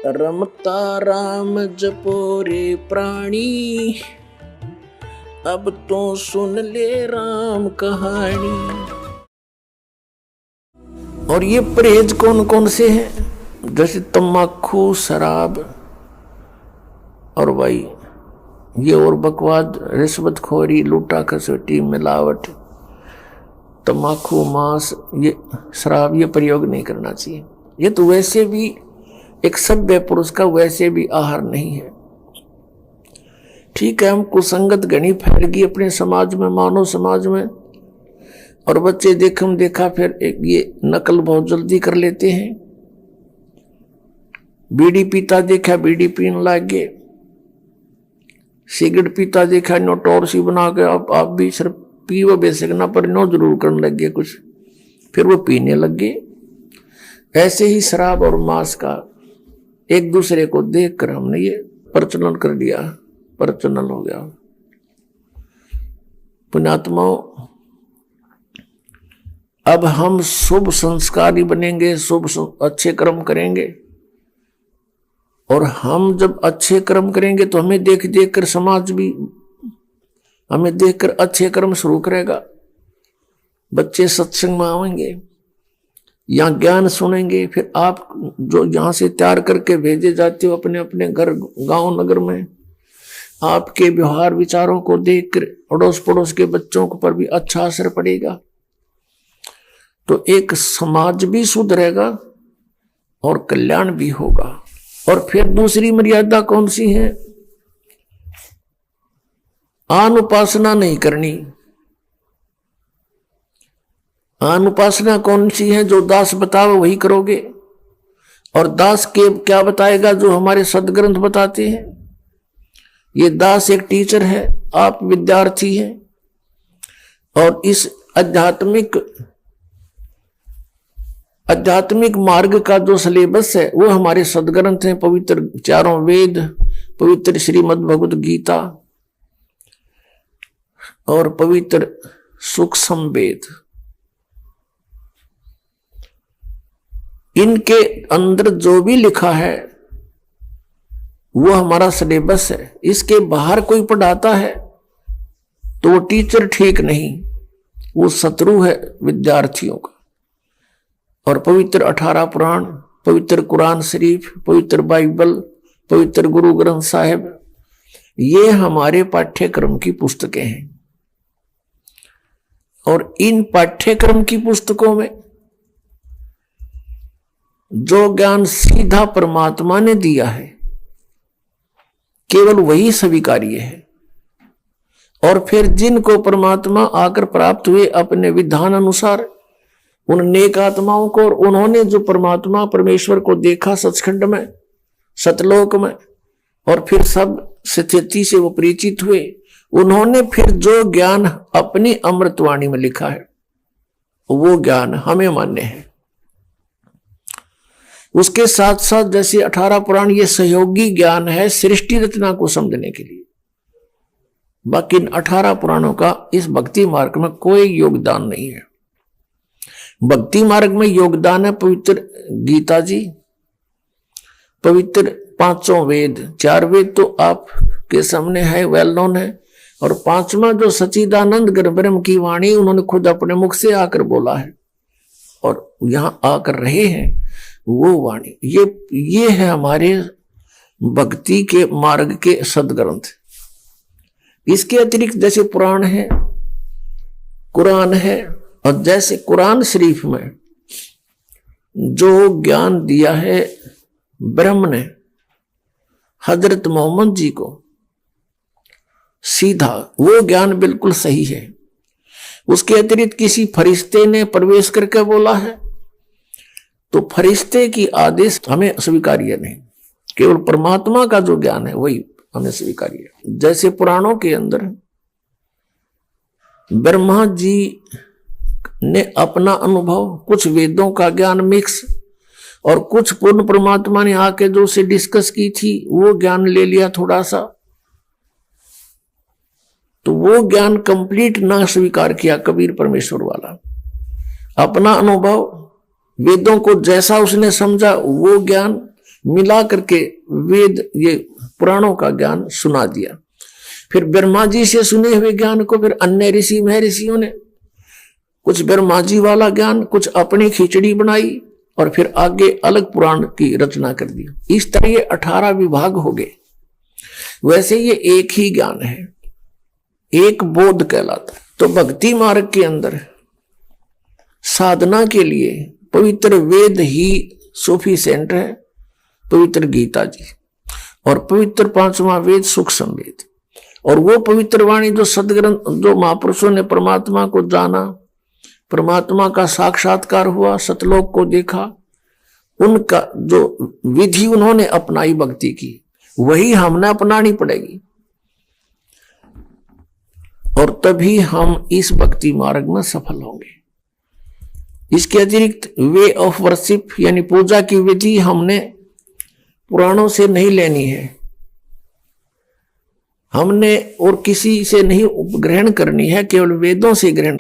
रमता राम जपो रे प्राणी, अब तो सुन ले राम कहानी। और ये परहेज कौन कौन से हैं? जैसे तम्बाकू, शराब और भाई ये और बकवाद, रिश्वतखोरी, लूटा खसोटी, मिलावट, तम्बाकू, मांस, ये शराब, ये प्रयोग नहीं करना चाहिए। ये तो वैसे भी एक सभ्य पुरुष का वैसे भी आहार नहीं है। ठीक है, हम कुसंगत घनी फैल गई अपने समाज में, मानव समाज में, और बच्चे देखम देखा फिर ये नकल बहुत जल्दी कर लेते हैं। बीड़ी पीता देखा बीड़ी पीने लग गए, सिगरेट पीता देखा नो टोर सी बना के आप भी सिर्फ पीवो बेसिक ना पर नो जरूर करने लग गए कुछ, फिर वो पीने लग गए। ऐसे ही शराब और मांस का एक दूसरे को देखकर हमने ये प्रचलन कर दिया, प्रचलन हो गया। पुण्यात्माओं, अब हम शुभ संस्कारी बनेंगे, शुभ अच्छे कर्म करेंगे, और हम जब अच्छे कर्म करेंगे तो हमें देख देख कर समाज भी हमें देखकर अच्छे कर्म शुरू करेगा। बच्चे सत्संग में आएंगे, यहाँ ज्ञान सुनेंगे, फिर आप जो यहाँ से तैयार करके भेजे जाते हो अपने अपने घर गांव नगर में, आपके व्यवहार विचारों को देखकर अड़ोस पड़ोस के बच्चों पर भी अच्छा असर पड़ेगा। तो एक समाज भी सुधरेगा और कल्याण भी होगा। और फिर दूसरी मर्यादा कौन सी है? आन उपासना नहीं करनी। आन उपासना कौन सी है? जो दास बताओ वही करोगे। और दास के क्या बताएगा? जो हमारे सदग्रंथ बताते हैं। ये दास एक टीचर है, आप विद्यार्थी हैं, और इस आध्यात्मिक मार्ग का जो सिलेबस है वो हमारे सदग्रंथ हैं, पवित्र चारों वेद, पवित्र श्रीमद् भगवत गीता और पवित्र सूक्ष्म वेद। इनके अंदर जो भी लिखा है वो हमारा सिलेबस है। इसके बाहर कोई पढ़ाता है तो वो टीचर ठीक नहीं, वो शत्रु है विद्यार्थियों का। और पवित्र 18 पुराण, पवित्र कुरान शरीफ, पवित्र बाइबल, पवित्र गुरु ग्रंथ साहिब, ये हमारे पाठ्यक्रम की पुस्तकें हैं। और इन पाठ्यक्रम की पुस्तकों में जो ज्ञान सीधा परमात्मा ने दिया है केवल वही स्वीकार्य है। और फिर जिनको परमात्मा आकर प्राप्त हुए अपने विधान अनुसार, उन नेक आत्माओं को, और उन्होंने जो परमात्मा परमेश्वर को देखा सचखंड में, सतलोक में, और फिर सब स्थिति से वो परिचित हुए, उन्होंने फिर जो ज्ञान अपनी अमृतवाणी में लिखा है वो ज्ञान हमें मान्य है। उसके साथ साथ जैसे 18 पुराण ये सहयोगी ज्ञान है सृष्टि रचना को समझने के लिए। बाकी इन 18 पुराणों का इस भक्ति मार्ग में कोई योगदान नहीं है। भक्ति मार्ग में योगदान है पवित्र गीता जी, पवित्र 5 वेद, 4 वेद तो आपके सामने है, वेल नोन है, और 5वां जो सच्चिदानंद ब्रह्म की वाणी उन्होंने खुद अपने मुख से आकर बोला है और यहां आकर रहे हैं, वो वाणी ये है हमारे भक्ति के मार्ग के सदग्रंथ। इसके अतिरिक्त जैसे पुराण है, कुरान है, और जैसे कुरान शरीफ में जो ज्ञान दिया है ब्रह्म ने हजरत मोहम्मद जी को सीधा, वो ज्ञान बिल्कुल सही है। उसके अतिरिक्त किसी फरिश्ते ने प्रवेश करके बोला है तो फरिश्ते की आदेश हमें स्वीकार्य नहीं, केवल परमात्मा का जो ज्ञान है वही हमें स्वीकार्य है। जैसे पुराणों के अंदर ब्रह्मा जी ने अपना अनुभव, कुछ वेदों का ज्ञान मिक्स, और कुछ पूर्ण परमात्मा ने आके जो उसे डिस्कस की थी वो ज्ञान ले लिया थोड़ा सा, तो वो ज्ञान कंप्लीट ना स्वीकार किया कबीर परमेश्वर वाला। अपना अनुभव, वेदों को जैसा उसने समझा वो ज्ञान मिला करके वेद ये पुराणों का ज्ञान सुना दिया। फिर ब्रह्मा जी से सुने हुए ज्ञान को फिर अन्य ऋषि महर्षियों ने कुछ ब्रह्मा जी वाला ज्ञान, कुछ अपनी खिचड़ी बनाई और फिर आगे अलग पुराण की रचना कर दी। इस तरह ये 18 विभाग हो गए। वैसे ये एक ही ज्ञान है, एक बोध कहलाता है। तो भक्ति मार्ग के अंदर साधना के लिए पवित्र वेद ही सफिशिएंट है, पवित्र गीता जी और पवित्र 5वां वेद सूक्ष्म वेद, और वो पवित्र वाणी जो सदग्रंथ, जो महापुरुषों ने परमात्मा को जाना, परमात्मा का साक्षात्कार हुआ, सतलोक को देखा, उनका जो विधि उन्होंने अपनाई भक्ति की, वही हमने अपनानी पड़ेगी और तभी हम इस भक्ति मार्ग में सफल होंगे। इसके अतिरिक्त वे ऑफ वर्शिप यानी पूजा की विधि हमने पुराणों से नहीं लेनी है, हमने और किसी से नहीं ग्रहण करनी है, केवल वेदों से ग्रहण।